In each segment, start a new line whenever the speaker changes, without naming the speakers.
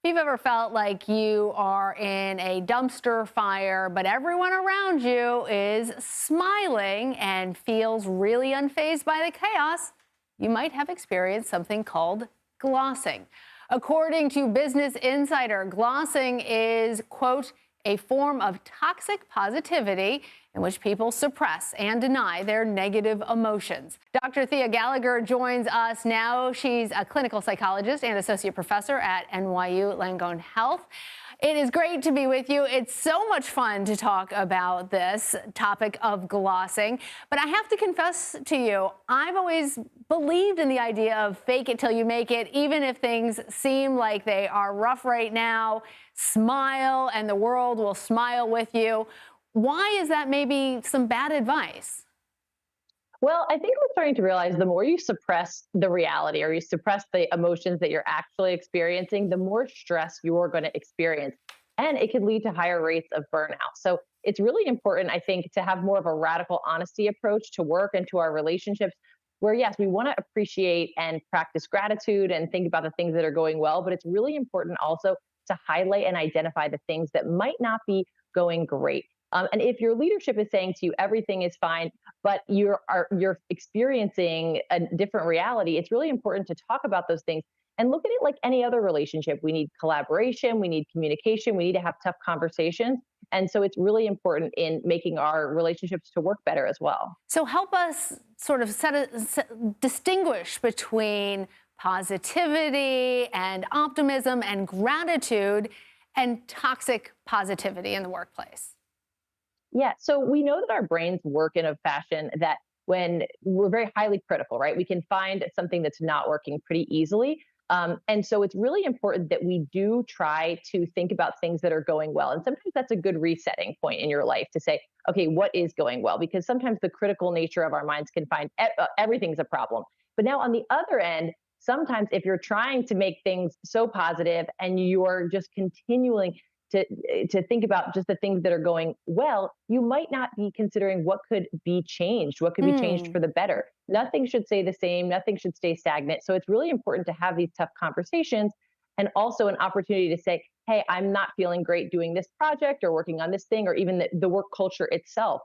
If you've ever felt like you are in a dumpster fire, but everyone around you is smiling and feels really unfazed by the chaos, you might have experienced something called glossing. According to Business Insider, glossing is, quote, a form of toxic positivity in which people suppress and deny their negative emotions. Dr. Thea Gallagher joins us now. She's a clinical psychologist and associate professor at NYU Langone Health. It is great to be with you. It's so much fun to talk about this topic of glossing. But I have to confess to you, I've always believed in the idea of fake it till you make it, even if things seem like they are rough right now. Smile and the world will smile with you. Why is that maybe some bad advice?
Well, I think we're starting to realize the more you suppress the reality or you suppress the emotions that you're actually experiencing, the more stress you're going to experience. And it can lead to higher rates of burnout. So it's really important, I think, to have more of a radical honesty approach to work and to our relationships, where, yes, we want to appreciate and practice gratitude and think about the things that are going well. But it's really important also to highlight and identify the things that might not be going great. And if your leadership is saying to you everything is fine, but you're experiencing a different reality, it's really important to talk about those things and look at it like any other relationship. We need collaboration, we need communication, we need to have tough conversations. And so it's really important in making our relationships to work better as well.
So help us sort of distinguish between positivity and optimism and gratitude and toxic positivity in the workplace.
Yeah, so we know that our brains work in a fashion that when we're very highly critical, right, we can find something that's not working pretty easily. And so it's really important that we do try to think about things that are going well. And sometimes that's a good resetting point in your life to say, okay, what is going well? Because sometimes the critical nature of our minds can find everything's a problem. But now on the other end, sometimes if you're trying to make things so positive and you're just continuing to think about just the things that are going well, you might not be considering what could be changed, what could be changed
Mm.
for the better. Nothing should stay the same, nothing should stay stagnant. So it's really important to have these tough conversations and also an opportunity to say, hey, I'm not feeling great doing this project or working on this thing or even the work culture itself.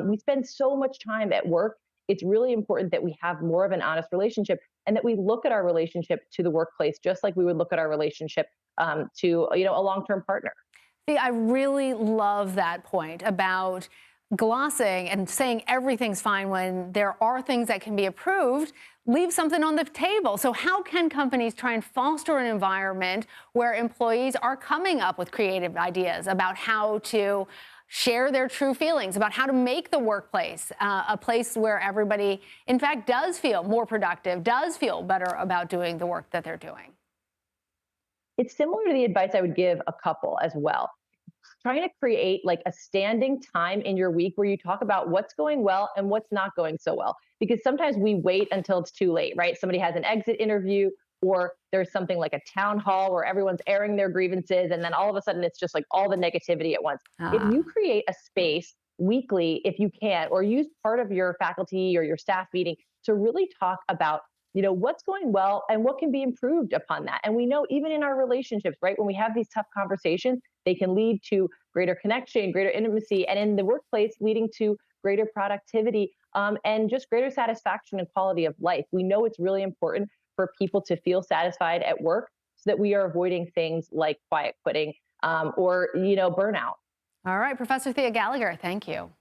We spend so much time at work. It's really important that we have more of an honest relationship and that we look at our relationship to the workplace just like we would look at our relationship to a long-term partner.
See, I really love that point about glossing and saying everything's fine when there are things that can be improved. Leave something on the table. So how can companies try and foster an environment where employees are coming up with creative ideas about how to share their true feelings, about how to make the workplace a place where everybody, in fact, does feel more productive, does feel better about doing the work that they're doing?
It's similar to the advice I would give a couple as well. Trying to create like a standing time in your week where you talk about what's going well and what's not going so well. Because sometimes we wait until it's too late, right? Somebody has an exit interview or there's something like a town hall where everyone's airing their grievances. And then all of a sudden it's just like all the negativity at once. If
Ah.
you create a space weekly, if you can, or use part of your faculty or your staff meeting to really talk about what's going well and what can be improved upon that. And we know even in our relationships, right, when we have these tough conversations, they can lead to greater connection, greater intimacy, and in the workplace, leading to greater productivity and just greater satisfaction and quality of life. We know it's really important for people to feel satisfied at work so that we are avoiding things like quiet quitting or burnout.
All right, Professor Thea Gallagher, thank you.